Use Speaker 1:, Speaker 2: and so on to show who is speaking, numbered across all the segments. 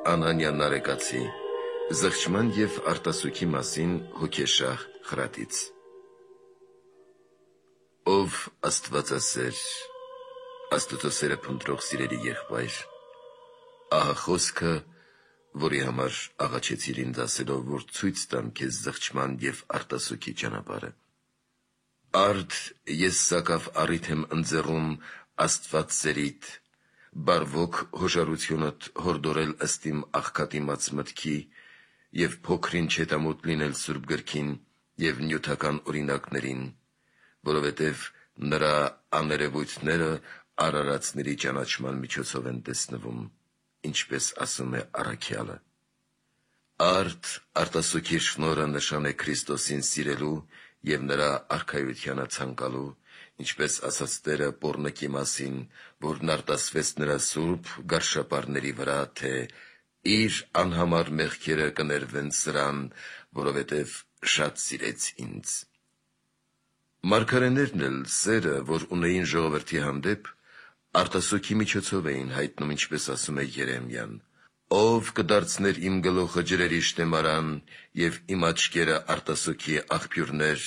Speaker 1: Անանյան Նարեկացի զղջման և արտասուքի մասին հոգեշահ խրատից։ Ով Աստվածասեր, Աստծո սերը փնտրող սիրելի եղբայր, ահա խոսքը, որի համար աղաչեցիր ինձ ասելով, որ ցույց տամ քեզ զղջման և արտասուքի ճանապարհը։ Արդ ես սակավ առիթ եմ ընձեռում Աստված սերիդ, բարվոք հոժարությունդ հորդորել ըստ իմ աղքատիմաց մտքի և փոքրին չետամոտ լինել Սուրբ գրքին և նյութական օրինակներին, որովհետև նրա աներևույթները արարածների ճանաչման միջոցով են տեսնվում, ինչպես ասում է առաքյալը։ Արդ արտասուքի շնորհը նշան է Քրիստոսին սիրելու և նրա արքայությանը ցանկալու, ինչպես ասաց Տերը Պոռնկի մասին, որն արտասվեց նրա սուրբ գարշապարների վրա, թե իր անհամար մեղքերը կներվեն սրան, որովհետև շատ սիրեց ինձ։ Մարգարեներն էլ սերը, որ ունեին ժողովրդի հանդեպ, արտասուքի միջոցով էին հայտնում, ինչպես ասում է Երեմիան. «Ով կդարձներ իմ գլուխը ջրերի շտեմարան և իմ աչքերը արտասուքի աղբյուրներ,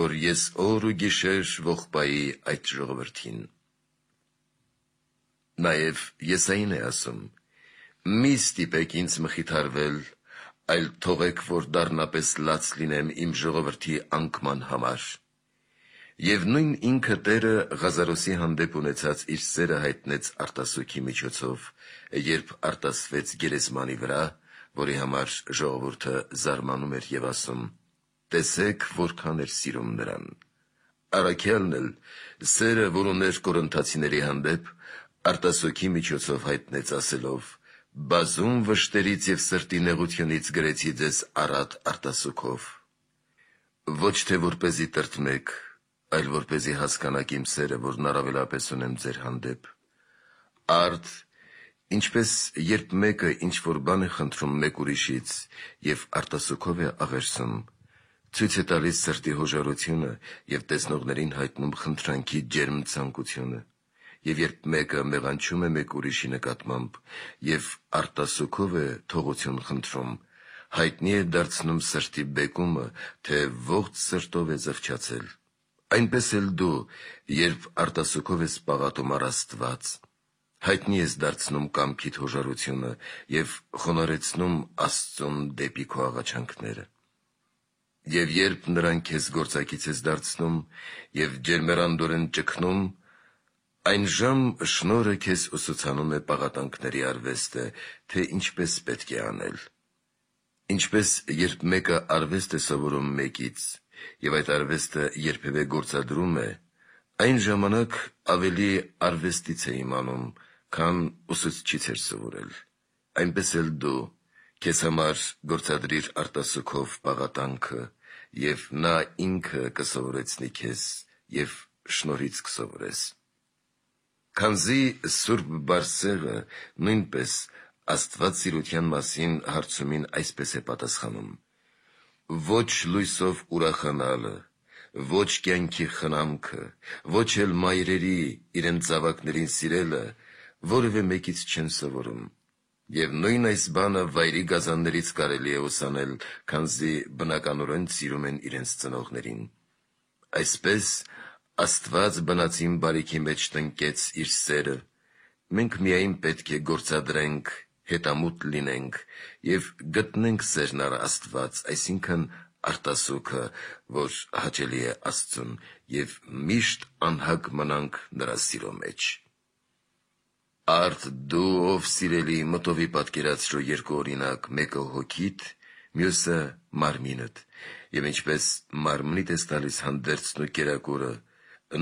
Speaker 1: որ ես օր ու գիշեր ողբայի այդ ժողովրդին»։ Նաև Եսային է ասում. «Մի ստիպեք ինձ մխիթարվել, այլ թողեք, որ դառնապես լաց լինեմ իմ ժողովրդի անկման համար»։ Եվ նույն ինքը Տերը Ղազարոսի հանդեպ ունեցած իր սերը հայտնեց արտասուքի միջոցով, երբ արտասվեց գերեզմանի վրա, որի համար ժողովուրդը զարմանում էր և ասում. «Տեսեք, որքան էր սիրում նրան»։ Առաքյալն էլ սերը, որ ուներ կորինթացիների հանդեպ, արտասուքի միջոցով հայտնեց ասելով. «Բազում վշտերից և սրտի նեղությունից գրեցի ձեզ առատ արտասուքով»։ Ոչ թե որպեսզի տրտմեք, այլ որպեսզի հասկանաք իմ սերը, որն առավելապես ունեմ ձեր հանդեպ։ Արդ, ինչպես երբ մեկը ինչ-որ բան է խնդրում մեկ ուրիշից և արտասուքով է աղերսում, ցույց է տալիս սրտի հոժարությունը և տեսնողներին հայտնում խնդրանքի ջերմ ցանկությունը, և երբ մեկը մեղանչում է մեկ ուրիշի նկատմամբ և արտասուքով է թողություն խնդրում, հայտնի է դարձնում սրտի բեկումը, թե ողջ սրտով է զղջացել։ Այնպես էլ դու, երբ արտասուքով ես պաղատում առ Աստված, հայտնի ես դարձնում կամքիդ հոժարությունը և խոնարհեցնում Աստծուն դեպի քո աղաչանքները։ Եվ երբ նրան քեզ գործակից ես դարձնում և ջերմեռանդորեն ճգնում, այնժամ շնորհը քեզ ուսուցանում է պաղատանքների արվեստը, թե ինչպես պետք է անել։ Ինչպես երբ մեկը արվեստ է սովորում մեկից, և այդ արվեստը երբևէ գործադրում է, այն ժամանակ ավելի արվեստից է իմանում, քան ուսուցչից էր սովորել։ Այնպես էլ դու քեզ համար գործադրիր արտասուքով պաղատանքը, և նա ինքը կսովորեցնի քեզ և շնորհից կսովորես։ Քանզի Սուրբ Բարսեղը նույնպես աստվածասիրության մասին հարցումին այսպես է պատասխանում. «Ոչ լույսով ուրախանալը, ոչ կյանքի խնամքը, ոչ էլ մայրերի իրենց զավակներին սիրելը որևէ մեկից չեն սովորում, և նույն այս բանը վայրի գազաններից կարելի է ուսանել, քանզի բնականորեն սիրում են իրենց ծնողներին։ Այսպես Աստված բնածին բարիքի մեջ տնկեց իր սերը, մենք միայն պետք է գործադրենք, հետամուտ լինենք և գտնենք սերն առ Աստված, այսինքն արտասուքը, որ հաճելի է Աստծուն, և միշտ անհագ մնանք նրա սիրո մեջ։ Արդ դու, ով սիրելի, մտովի պատկերացրու երկու օրինակ, մեկը հոգիդ, մյուսը մարմինդ, և ինչպես մարմնիդ ես տալիս հանդերձն ու կերակուրը,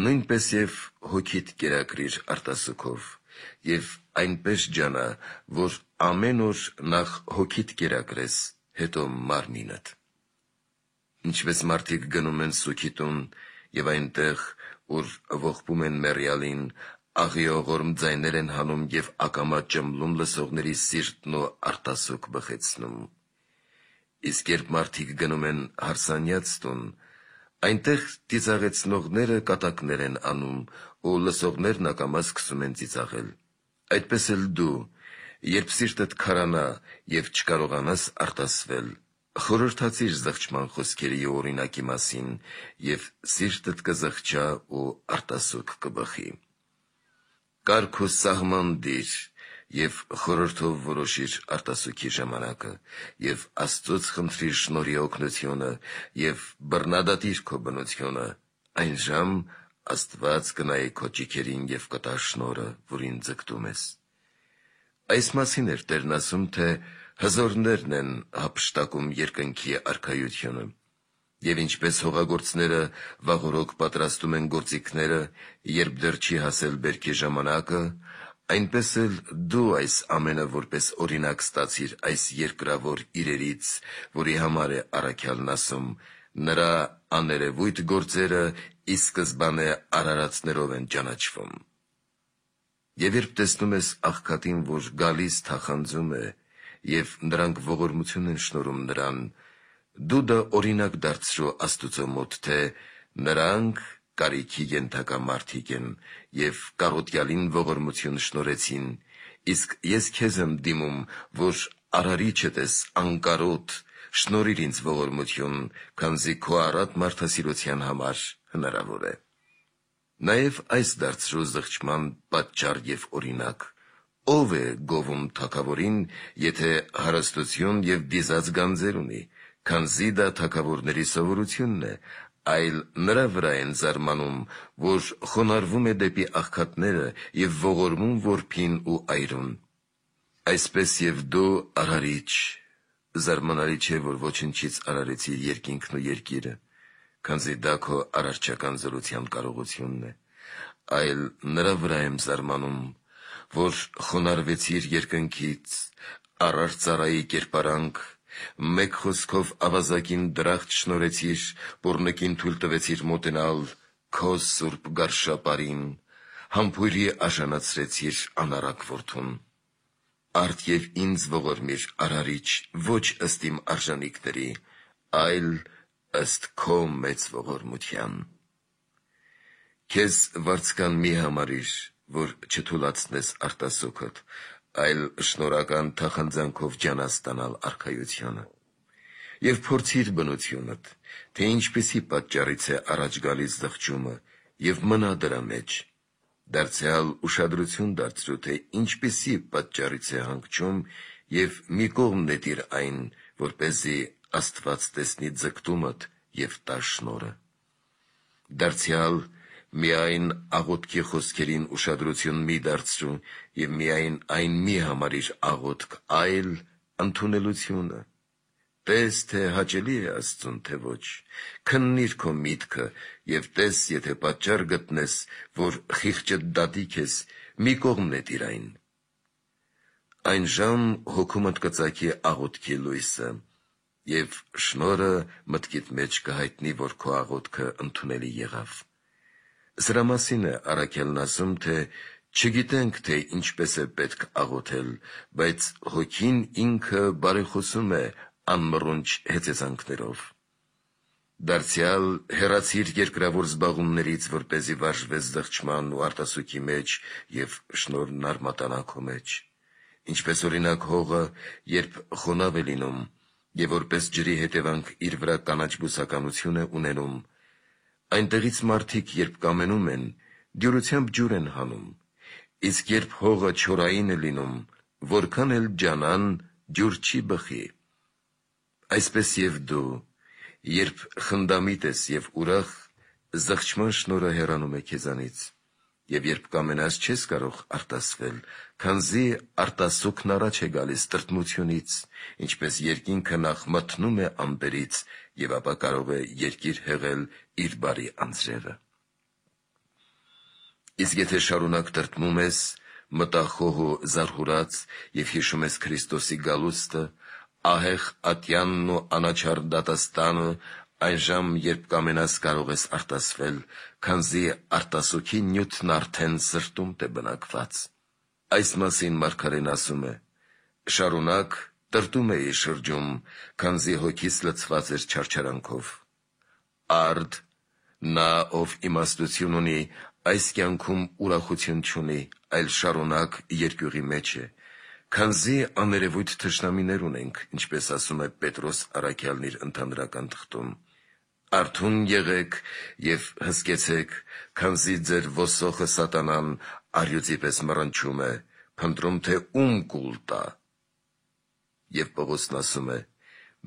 Speaker 1: նույնպես և հոգիդ կերակրիր արտասուքով, և այնպես ջանա, որ ամեն օր նախ հոգիդ կերակրես, հետո մարմինդ։ Ինչպես մարդիկ գնում են սուգի տուն և այնտեղ, ուր ողբում են մեռյալին, աղիողորմ ձայներ են հանում և ակամա ճմլում լսողների սիրտն ու արտասուք բխեցնում։ Իսկ երբ մարդիկ գնում են հարսանյաց տուն, այնտեղ ծիծաղեցնողները կատակներ են անում, ու լսողներն ակամա սկսում են ծիծաղել։ Այդպես էլ դու, երբ սիրտդ քարանա եւ չկարողանաս արտասվել, խորհրդացիր զղջման խոսքերի օրինակի մասին եւ սիրտդ կզղջա ու արտասուք կբխի։ Կարգ ու սահման դիր եւ խորհրդով որոշիր արտասուքի ժամանակը եւ Աստծոց խնդրիր շնորհի օգնությունը եւ բռնադատիր քո բնությունը, այն ժամ Աստված կնայի քո ճիքերին եւ կտա շնորհը, որին ձգտում ես։ Այս մասին էր Տերն ասում, թե հզորներն են հափշտակում երկնքի արքայությունը, եւ ինչպես հողագործները վաղօրոք պատրաստում են գործիքները, երբ դեռ չի հասել բերքի ժամանակը, այնպես էլ դու այս ամենը որպես օրինակ ստացիր այս երկրավոր իրերից, որի համար է առաքյալն ասում, նրա աներևույթ գործերը ի սկզբանե արարածներով են ճանաչվում։ Եվ երբ տեսնում ես աղքատին, որ գալիս թախանձում է, եւ նրանք ողորմություն են շնորհում նրան, դու դա օրինակ դարձրու Աստուծո մոտ, թե նրանք կարիքի ենթակա մարդիկ են եւ կարոտյալին ողորմություն շնորհեցին, իսկ ես քեզ եմ դիմում, որ արարիչդ ես անկարոտ, շնորհիր ինձ ողորմություն, քանզի քո առատ մարդասիրության համար հնարավոր է։ Նաև այս դարձրու զղջման պատճառ եւ օրինակ, ով է գովում թագավորին, եթե հարստություն եւ դիզած գանձեր ունի, քանզի դա թագավորների սովորությունն է, այլ նրա վրա են զարմանում, որ խոնարհվում է դեպի աղքատները եւ ողորմում որփին ու այրուն։ Այսպես եւ դու արարիչ, զարմանալի չէ, որ ոչնչից արարեցի երկինքն ու երկիրը, քանզի դա քո արարչական զորության կարողությունն է, այլ նրա վրա եմ զարմանում, որ խոնարհվեցիր երկնքից, առար ծառայի կերպարանք, մեկ խոսքով ավազակին դրախտ շնորհեցիր, բորնիկին թույլ տվեցիր մոտենալ քո սուրբ գարշապարին, համբույրի արժանացրեցիր անառակ որդուն։ Արդ եւ ինձ ողորմիր արարիչ, ոչ ըստ իմ արժանիքների, այլ ըստ քո մեծ ողորմության։ Քեզ վարձկան մի համարիր, որ չթուլացնես արտասուքդ, այլ շնորհական թախանձանքով ջանաս ստանալ արքայությունը։ Եվ փորձիր բնությունդ, թե ինչպիսի պատճառից է առաջ գալիս զղջումը, եւ մնա դրա մեջ։ Դարձյալ ուշադրություն դարձրու, թե ինչպիսի պատճառից է հանգչում, եւ մի կողմ նետիր այն, որպեսզի Աստված տեսնի ձգտումդ եւ տա շնորհը։ Դարձյալ միայն աղոթքի խոսքերին ուշադրություն մի դարձրու եւ միայն այն մի համարիր աղոթք, այլ ընդունելությունը։ Տես, թե հաճելի է Աստծուն, թե ոչ, քննիր քո միտքը եւ տես, եթե պատճառ գտնես, որ խիղճդ դատի քեզ, մի կողմ նետիր այն։ Այն ժամ հոգումդ կծագի աղոթքի լույսը, եւ շնորհը մտքիդ մեջ կհայտնի, որ քո աղոթքը ընդունելի եղավ։ Սրա մասին է առաքյալն ասում, թե չգիտենք, թե ինչպես է պետք աղոթել, բայց հոգին ինքը բարեխոսում է անմռունչ հեծեծանքներով։ Դարձյալ հեռացիր երկրավոր զբաղումներից, որպեսզի վարժվես զղջման ու արտասուքի մեջ եւ շնորհն արմատանա քո մեջ։ Ինչպես օրինակ հողը, երբ խոնավ է լինում, եւ որպես ջրի հետևանք իր վրա կանաչ բուսականություն է ունենում, այնտեղից մարդիկ, երբ կամենում են, դյուրությամբ ջուր են հանում, իսկ երբ հողը չորային է լինում, որքան էլ ջանան, ջուր չի բխի։ Այսպես եւ դու, երբ խնդամիտ ես եւ ուրախ, զղջման շնորհը հեռանում է քեզանից, եւ երբ կամենաս չես կարող արտասվել, քանզի արտասուքն առաջ է գալիս տրտմությունից, ինչպես երկինքը նախ մթնում է ամպերից եւ ապա կարող է երկիր հեղել իր բարի անձրևը։ Իսկ եթե շարունակ տրտմում ես, մտախոհ ու զարհուրած եւ հիշում ես Քրիստոսի գալուստը, ահեղ ատյանն ու անաչառ դատաստանը, այնժամ, երբ կամենաս կարող ես արտասվել, քանզի արտասուքի նյութն արդեն սրտում է բնակված։ Այս մասին մարգարեն ասում է. շարունակ տրտում էի շրջում, քանզի հոգիս լցված էր չարչարանքով։ Արդ նա, ով իմաստություն ունի, այս կյանքում ուրախություն չունի, այլ շարունակ երկյուղի մեջ է, Քանզի աներևույթ թշնամիներ ունենք, ինչպես ասում է Պետրոս առաքյալն իր ընդհանրական թղթում, արթուն եղեք և հսկեցեք, քանզի ձեր ոսոխը սատանան առյուծի պես մռնչում է, փնտրում թե ում կուլ տա։ Եվ Պողոսն ասում է.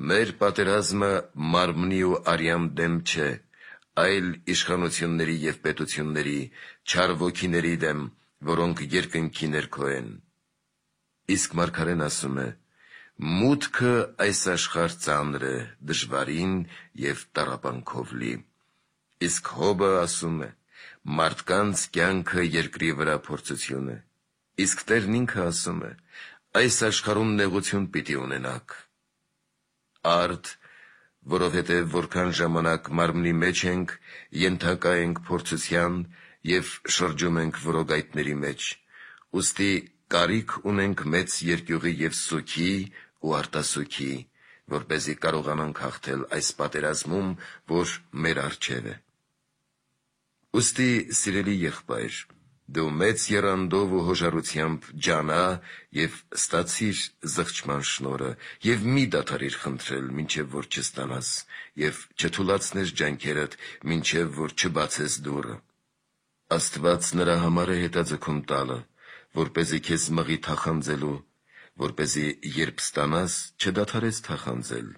Speaker 1: մեր պատերազմը մարմնի ու արյան դեմ չէ, այլ իշխանությունների և պետությունների, չար ոգիների դեմ, որոնք երկնքի ներքո են։ Իսկ մարգարեն ասում է. մուտքը այս աշխարհ ծանր է, դժվարին և տառապանքով լի։ Իսկ Հոբը ասում է. մարդկանց կյանքը երկրի վրա փորձություն է։ Իսկ Տերն ինքը ասում է. այս աշխարհում նեղություն պիտի ունենաք։ Արդ, որովհետև որքան ժամանակ մարմնի մեջ ենք, ենթակա ենք փորձության և շրջում ենք որոգայթների մեջ, ուստի կարիք ունենք մեծ երկյուղի և սուգի ու արտասուգի, որպեսզի կարողանանք հաղթել այս պատերազմում, որ մեր առջև է։ Ուստի, սիրելի եղբայր, դու մեծ եռանդով ու հոժարությամբ ջանա և ստացիր զղջման շնորհը և մի դադարիր խնդրել, մինչև որ չստանաս, և չթուլացնես ջանքերդ, մինչև որ չբացես դուռը։ Աստված նրա համար է հետաձգում տալը, որպեսզի քեզ մղի թախանձելու, որպեսզի երբ ստանաս, չդադարես թախանձել,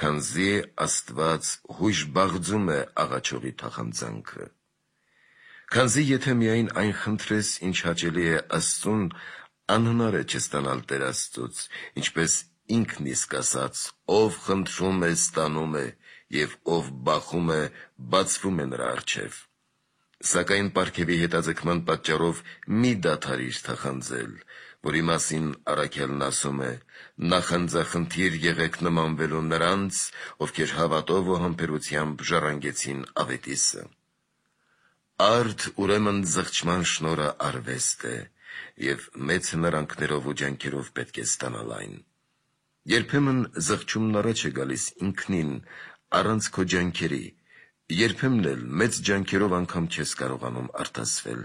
Speaker 1: քանզի Աստված հույժ բաղձում է աղաչողի թախանձանքը։ Քանզի եթե միայն այն խնդրես, ինչ հաճելի է Աստծուն, անհնար է չստանալ Տեր Աստծուց, ինչպես ինքն իսկ ասաց. ով խնդրում է, ստանում է, և ով բախում է, բացվում է նրա առջև։ Սակայն պարգևի հետաձգման պատճառով մի դադարիր թախանձել, որի մասին առաքյալն ասում է. նախանձախնդիր եղեք նմանվելու նրանց, ովքեր հավատով ու համբերությամբ ժառանգեցին ավետիսը։ Արդ ուրեմն զղջման շնորհը արվեստ է, և մեծ հնարանքներով ու ջանքերով պետք է ստանալ այն։ Երբեմն զղջումն առաջ է գալիս ինքնին, առանց քո ջանքերի, երբեմն էլ մեծ ջանքերով անգամ չես կարողանում արտասվել։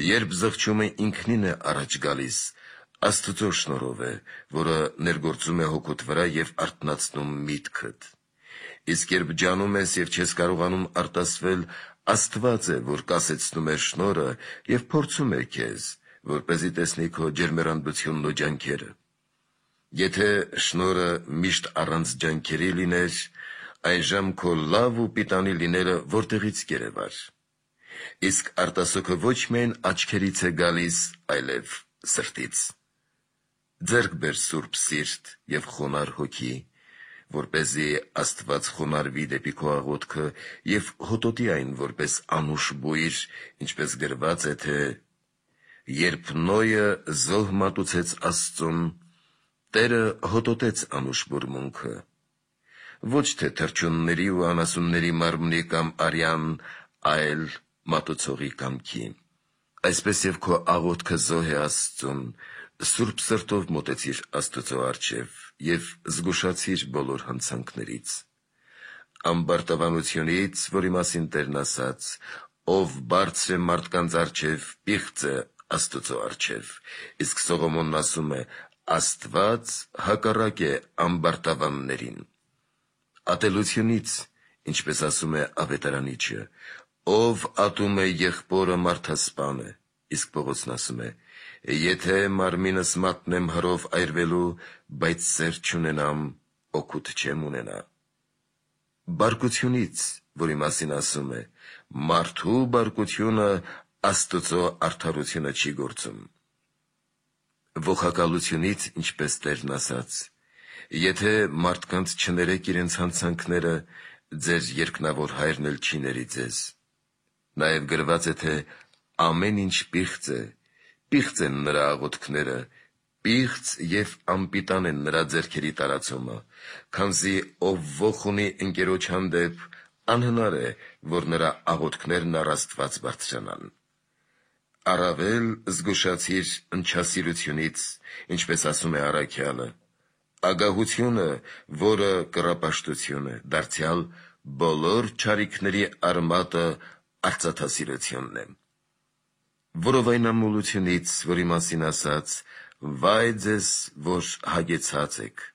Speaker 1: Երբ զղջումը ինքնին է առաջ գալիս, Աստծո շնորհով է, որը ներգործում է հոգուդ վրա և արթնացնում միտքդ։ Իսկ երբ ջանում ես և չես կարողանում արտասվել, Աստված է, որ կասեցնում է շնորհը և փորձում է քեզ, որպեսզի տեսնի քո ջերմեռանդությունն ու ջանքերը։ Եթե շնորհը միշտ առանց ջանքերի լիներ, այժմ քո լավ ու պիտանի լինելը որտեղից կերևար։ Իսկ արտասուքը ոչ միայն աչքերից է գալիս, այլև սրտից։ Ձեռք բեր սուրբ սիրտ և խոնարհ հոգի, որպեսզի Աստված խոնարհվի դեպի քո աղոթքը և հոտոտի այն որպես անուշ բույր, ինչպես գրված է, թե երբ Նոյը զոհ մատուցեց Աստծուն, Տերը հոտոտեց անուշ բուրմունքը։ Ոչ թե թռչունների ու անասունների մարմնի կամ արյան, այլ մատուցողի կամքի։ Այսպես և քո աղոթքը զոհ է Աստծուն, սուրբ սրտով մոտեցիր Աստծո առջև և զգուշացիր բոլոր հանցանքներից։ Ամբարտավանությունից, որի մասին Տերն ասաց. ով բարձր է մարդկանց առջև, պիղծ է Աստծո առջև, իսկ Սողոմոնն ասում է. Աստված հակառակ է ամբարտավաններին։ Ատելությունից, ինչպես ասում է ավետարանիչը, ով ատում է եղբորը, մարդասպան է, իսկ Պողոսն ասում է. եթե մարմինս մատնեմ հրով այրվելու, բայց սեր չունենամ, օգուտ չեմ ունենա։ Բարկությունից, որի մասին ասում է. մարդու բարկությունը Աստծո արդարությունը չի գործում։ Ողակալությունից, ինչպես Տերն ասաց. եթե մարդկանց չներեք իրենց հանցանքները, ձեր երկնավոր Հայրն էլ չի ների ձեզ։ Նաև գրված է, թե ամեն ինչ պիղծ է, պիղծ են նրա աղոթքները, պիղծ և անպիտան են նրա ձեռքերի տարածումը, քանզի ով ոխ ունի ընկերոջ հանդեպ, անհնար է, որ նրա աղոթքներն առ Աստված բարձրանան։ Առավել զգուշացիր ընչասիրությունից, ինչպես ասում է առաքյալը, ագահությունը, որը կռապաշտություն է, դարձյալ բոլոր չարիքների արմատը արծաթասիրությունն է։ Որովայնամոլությունից, որի մասին ասաց. վայ ձեզ, որ հագեցած եք։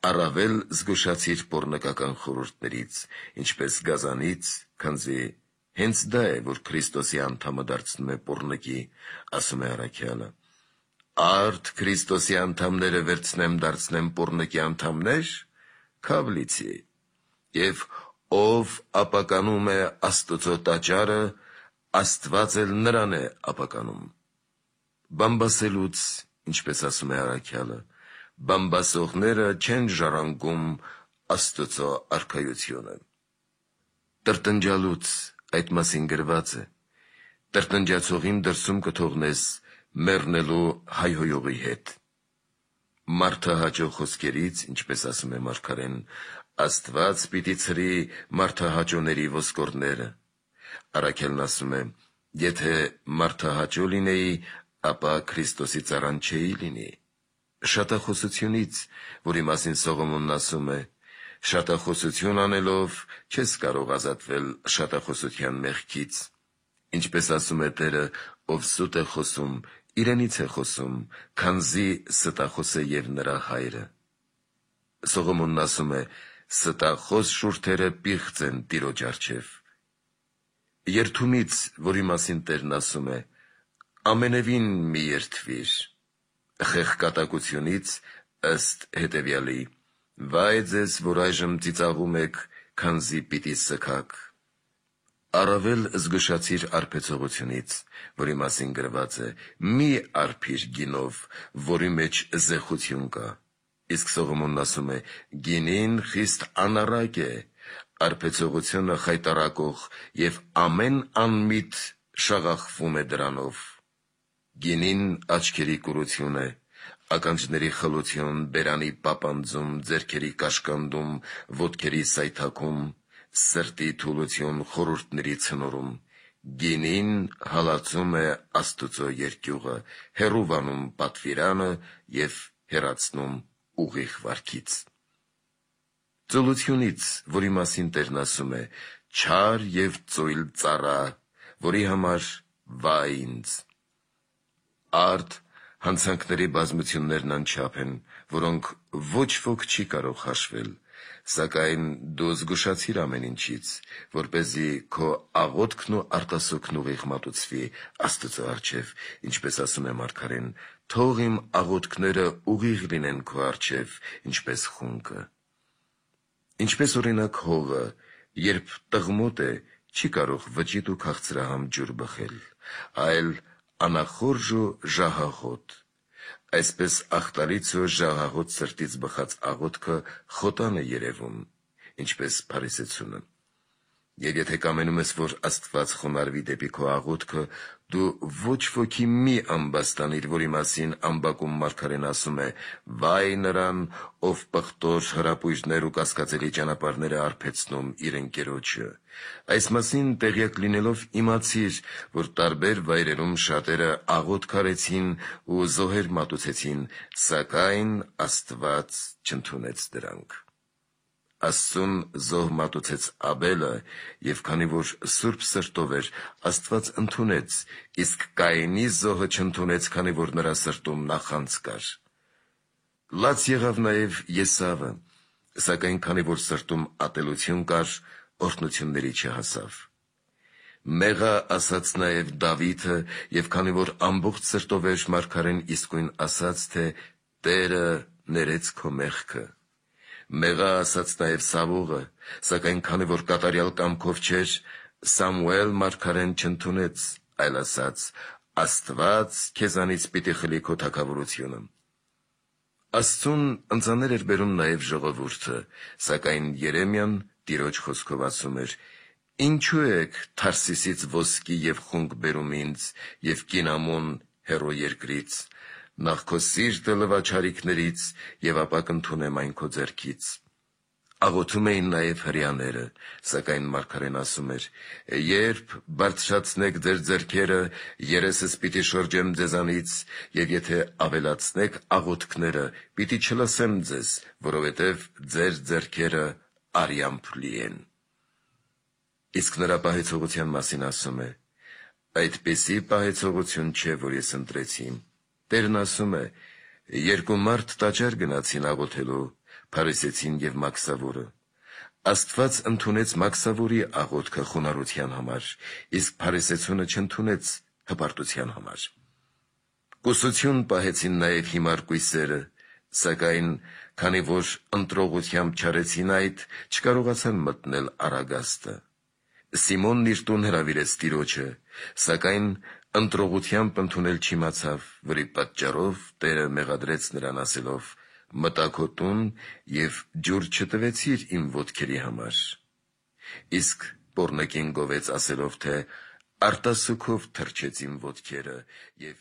Speaker 1: Առավել զգուշացիր պոռնկական խորհուրդներից, ինչպես գազանից, քանզի հենց դա է, որ Քրիստոսի անդամը դարձնում է պոռնկի, ասում է առաքյալը։ Արդ Քրիստոսի անդամները վերցնեմ դարձնեմ պոռնկի անդամներ, քավլիցի, եւ ով ապականում է Աստծո տաճարը, Աստված էլ նրան է ապականում։ Բամբասելուց, ինչպես ասում է առաքյալը, բամբասողները չեն ժառանգում Աստծո արքայությունը։ Տրտնջալուց, այդ մասին գրված է, տրտնջացողին դրսում կթողնես մեռնելու հայհոյողի հետ։ Մարդահաճո խոսքերից, ինչպես ասում է մարգարեն, Աստված պիտի ցրի մարդահաճոների ոսկորները։ Առաքյալն ասում է, եթե մարդահաճո լինեի, ապա Քրիստոսի ծառան չէի լինի։ Շատախոսությունից, որի մասին Սողոմոնն ասում է, շատախոսություն անելով չես կարող ազատվել շատախոսության մեղքից։ Ինչպես ասում է Տերը, ով սուտ է խոսում, իրենից է խոսում, քանզի ստախոս է և նրա հայրը։ Սողոմոնն ասում է, ստախոս շուրթերը պիղծ են Տիրոջ առջև։ Երդումից, որի մասին Տերն ասում է, ամենևին մի երդվիր։ Խեղկատակությունից ըստ հետևյալի, վայ ձեզ, որ այժմ ծիծաղում եք, քանզի պիտի սգաք։ Առավել զգուշացիր արբեցողությունից, որի մասին գրված է, մի արբիր գինով, որի մեջ զեխություն կա։ Իսկ Սողոմոնն ասում է, գինին խիստ անառակ է, արբեցողությունը խայտառակող և ամեն անմիտ շաղախվում է դրանով։ Գինին աչքերի կուրություն է, ականջների խլություն, բերանի պապանձում, ձեռքերի կաշկանդում, ոտքերի սայթաքում, սրտի թուլություն, խորհուրդների ցնորում։ Գինին հալածում է Աստուծո երկյուղը, հեռուվանում պատվիրանը և հեռացնում ուղիղ վարքից։ Ծուլությունից, որի մասին Տերն ասում է, չար և ծույլ ծառա, որի համար վայ ինձ։ Արդ հանցանքների բազմություններն անչափ են, որոնք ոչ ոք չի կարող հաշվել, սակայն դու զգուշացիր ամեն ինչից, որպեսզի քո աղոթքն ու արտասուքն ուղիղ մատուցվի Աստծո առջև, ինչպես ասում է մարգարեն, թող իմ աղոթքները ուղիղ լինեն քո առջև, ինչպես խունկը։ Ինչպես օրինակ հողը, երբ տղմոտ է, չի կարող վճիտ ու քաղցրահամ ջուր բխել, այլ անախորժ ու ժահաղոտ։ Այսպես աղտալից ու ժահաղոտ սրտից բխած աղոթքը խոտան է երևում, ինչպես փարիսեցությունը։ Եվ եթե կամենում ես, որ Աստված խոնարհվի դեպի քո աղոթքը, դու ոչ ոքի մի ամբաստանիր, որի մասին ամբակում մարգարեն ասում է. «Վայ նրան, ով պղտոր հրապույրներ ու կասկածելի ճանապարհներ է արբեցնում իր ընկերոջը»։ Այս մասին տեղյակ լինելով իմացիր, որ տարբեր վայրերում շատերը աղոթք արեցին ու զոհեր մատուցեցին, սակայն Աստված չընդունեց դրանք։ Աստծուն զոհ մատուցեց Աբելը, և քանի որ սուրբ սրտով էր, Աստված ընդունեց, իսկ Կայենի զոհը չընդունեց, քանի որ նրա սրտում նախանձ կար։ Լաց եղավ նաև Եսավը, սակայն քանի որ սրտում ատելություն կար, օրհնությունների չհասավ։ Մեղա ասաց նաև Դավիթը, և քանի որ ամբողջ սրտով էր, մարգարեն իսկույն ասաց, թե «Տերը ներեց քո մեղքը»։ Մեղա ասաց նաև Սավողը, սակայն քանի որ կատարյալ կամքով չէր, Սամուել մարգարեն չընդունեց, այլ ասաց. «Աստված քեզանից պիտի խլի քո թագավորությունը»։ Աստծուն ընծաներ էր բերում նաև ժողովուրդը, սակայն Երեմիան Տիրոջ խոսքով ասում էր. «Ինչու եք Թարսիսից ոսկի և խունկ բերում ինձ և կինամոն հեռու երկրից, նախ քո սիրտը լվա չարիքներից և ապա կընդունեմ այն քո ձեռքից»։ Աղոթում էին նաև հրեաները, սակայն մարգարեն ասում էր. «Երբ բարձրացնեք ձեր ձեռքերը, երեսս պիտի շրջեմ ձեզանից, և եթե ավելացնեք աղոթքները, պիտի չլսեմ ձեզ, որովհետև ձեր ձեռքերը արյամբ լի են»։ Իսկ նրա պահեցողության մասին ասում է. «Այդպիսի պահեցողություն չէ, որ ես ընտրեցի, Տերն ասում է. երկու մարդ տաճար գնացին աղոթելու, փարիսեցին եւ մաքսավորը։ Աստված ընդունեց մաքսավորի աղոթքը խոնարհության համար, իսկ փարիսեցունը չընդունեց հպարտության համար։ Կուսություն պահեցին նաև հիմար կույսերը, սակայն քանի որ ընտրողությամբ չարեցին այդ, չկարողացան մտնել առագաստը։ Սիմոնն իր տուն հրավիրեց Տիրոջը, սակայն ընտրողությամբ ընդունել չիմացավ, որի պատճառով Տերը մեղադրեց նրան ասելով. «Մտա քո տուն և ջուր չտվեցիր իմ ոտքերի համար»։ Իսկ պոռնկին գովեց ասելով, թե «Արտասուքով թրջեց իմ ոտքերը և